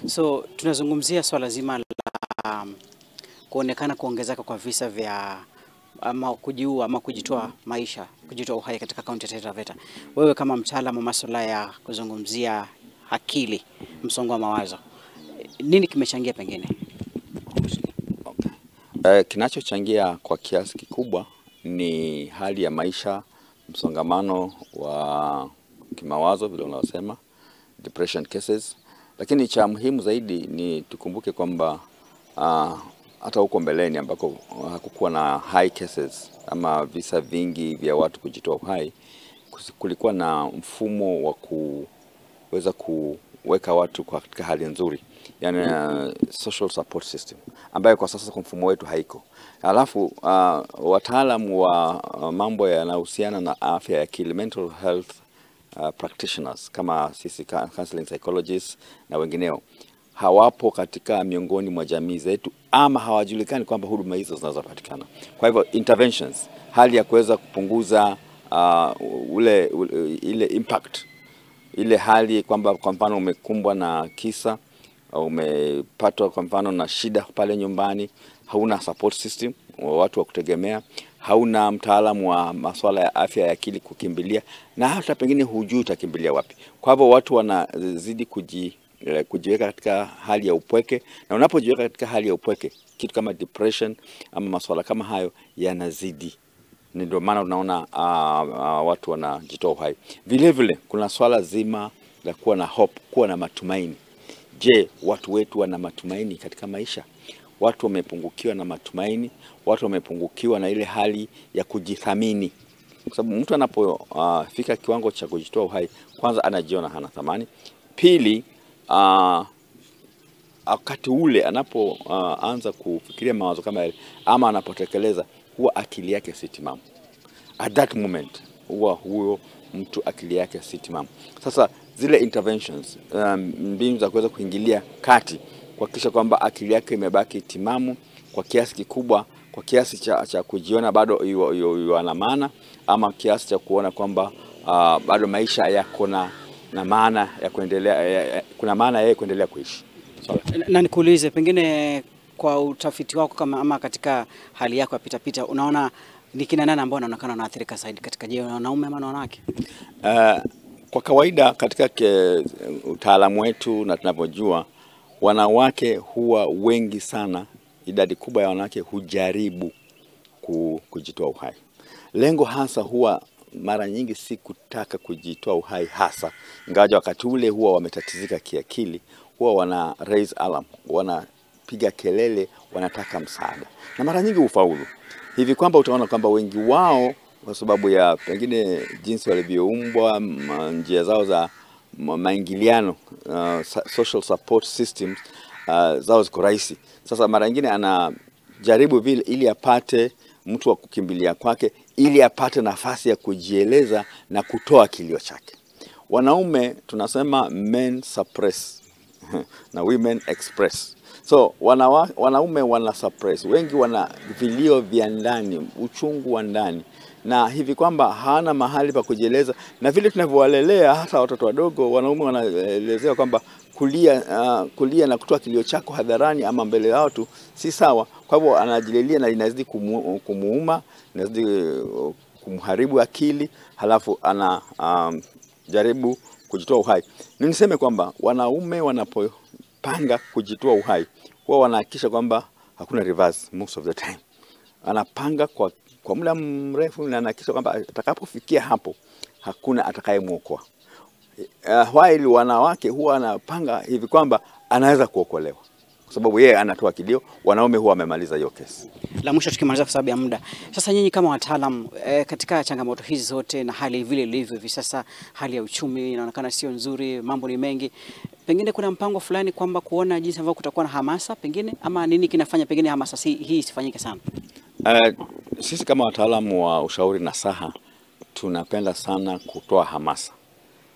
So tunazungumzia swala zima la kuonekana kuongezeka kwa visa vya ama kujiua ama kujitoa uhai katika kaunti ya Taita Taveta. Wewe kama mtaalamu wa masuala ya kuzungumzia akili, msongo wa mawazo, nini kimechangia pengine? Kinachochangia kwa kiasi kikubwa ni hali ya maisha, msongamano wa kimawazo vile unasema, depression cases. Lakini cha muhimu zaidi ni tukumbuke kwamba hata huko mbeleni ambako hakukuwa na high cases ama visa vingi vya watu kujitoa uhai, kulikuwa na mfumo wa kuweza kuweka watu katika hali nzuri, yani social support system, ambayo kwa sasa kwa mfumo wetu haiko. Alafu wataalamu wa mambo yanayohusiana na afya ya akili, mental health practitioners kama sisi counseling psychologists na wengineo, hawapo katika miongoni mwa jamii zetu ama hawajulikani kwamba huduma hizo zinazopatikana. Kwa hivyo interventions, hali ya kuweza kupunguza ile impact, ile hali kwamba kwa mfano umekumbwa na kisa, umepatwa kwa mfano na shida pale nyumbani, hauna support system, watu wa kutegemea, hauna mtaalamu wa masuala ya afya ya akili kukimbilia, na hata pengine hujui utakimbilia wapi. Kwa hivyo watu wanazidi kujiweka katika hali ya upweke, na unapojiweka katika hali ya upweke, kitu kama depression ama masuala kama hayo yanazidi. Ndio maana unaona watu wanajitoa uhai. Vile vile kuna swala zima la kuwa na hope, kuwa na matumaini. Je, watu wetu wana matumaini katika maisha? Watu wamepungukiwa na matumaini, watu wamepungukiwa na ile hali ya kujithamini. Kwa sababu mtu anapofika kiwango cha kujitoa uhai, kwanza anajiona hana thamani. Pili, wakati ule anapoanza kufikiria mawazo kama yale ama anapotekeleza, huwa akili yake si timamu. At that moment huwa huyo mtu akili yake si timamu. Sasa zile interventions, mbinu za kuweza kuingilia kati kuhakikisha kwamba akili yake imebaki timamu kwa kiasi kikubwa, kwa kiasi cha kujiona bado yana maana, ama kiasi cha kuona kwamba bado maisha yako na maana ya kuendelea, kuna maana yeye kuendelea kuishi. Na nikuulize pengine kwa utafiti wako kama ama katika hali yako ya pita unaona ni kina nani ambao wanaonekana wanaathirika zaidi katika, je, wanaume ama wanawake? Kwa kawaida katika utaalamu wetu na tunavyojua, wanawake huwa wengi sana. Idadi kubwa ya wanawake hujaribu kujitoa uhai. Lengo hasa huwa mara nyingi si kutaka kujitoa uhai hasa, ingawa wakati ule huwa wametatizika kiakili, huwa wana raise alarm, wanapiga kelele, wanataka msaada, na mara nyingi ufaulu. Hivi kwamba utaona kwamba wengi wao kwa sababu ya pengine jinsi walivyoumbwa, njia zao za maingiliano, social support systems zao ziko rahisi. Sasa mara nyingine anajaribu vile ili apate mtu wa kukimbilia kwake, ili apate nafasi ya kujieleza na kutoa kilio chake. Wanaume tunasema men suppress na women express. So wanaume wana suppress, wengi wana vilio vya ndani, uchungu wa ndani, na hivi kwamba hana mahali pa kujieleza. Na vile tunavyowalelea hata watoto wadogo, wanaume wanaelezea kwamba kulia na kutoa kilio chako hadharani ama mbele ya watu si sawa. Kwa hivyo anajililia na inazidi kumuuma, inazidi kumharibu akili, halafu jaribu kujitoa uhai. Niseme kwamba wanaume wanapopanga kujitoa uhai, huwa wanahakikisha kwamba hakuna reverse most of the time. Anapanga kwa muda mrefu na anahakikisha kwamba atakapofikia hapo hakuna atakayemuokoa. While wanawake huwa anapanga hivi kwamba anaweza kuokolewa, kwa sababu yeye anatoa kilio. Wanaume huwa wamemaliza hiyo kesi. La mwisho tukimaliza kwa sababu ya muda. Sasa nyinyi kama wataalamu katika changamoto hizi zote na hali vile ilivyo hivi sasa, hali ya uchumi inaonekana sio nzuri, mambo ni mengi. Pengine kuna mpango fulani kwamba kuona jinsi ambavyo kutakuwa na hamasa pengine, ama nini kinafanya pengine hamasa hii isifanyike sana? Sisi kama wataalamu wa ushauri na saha tunapenda sana kutoa hamasa,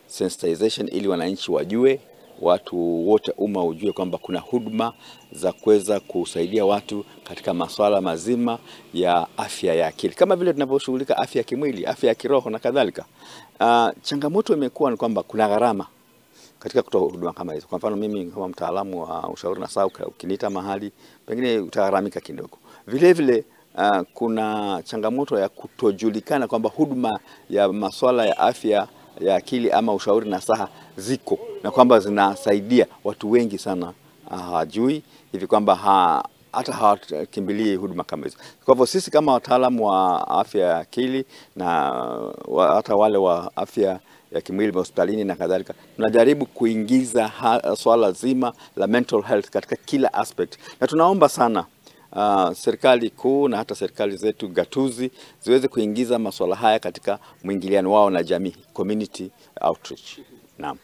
sensitization, ili wananchi wajue, watu wote umma ujue kwamba kuna huduma za kuweza kusaidia watu katika masuala mazima ya afya ya akili, kama vile tunavyoshughulika afya ya kimwili, afya ya kiroho na kadhalika. Changamoto imekuwa ni kwamba kuna gharama katika kutoa huduma kama hizo. Kwa mfano mimi kama mtaalamu wa ushauri nasaha, ukiniita mahali pengine utagharamika kidogo. Vile vile kuna changamoto ya kutojulikana kwamba huduma ya masuala ya afya ya akili ama ushauri nasaha ziko na kwamba zinasaidia watu wengi sana hawajui hivi kwamba hata hawakimbilii huduma kama hizo. Kwa hivyo sisi kama wataalamu wa afya ya akili na hata wale wa afya ya kimwili hospitalini na kadhalika, tunajaribu kuingiza swala zima la mental health katika kila aspect, na tunaomba sana serikali kuu na hata serikali zetu gatuzi ziweze kuingiza masuala haya katika mwingiliano wao na jamii, community outreach. Naam.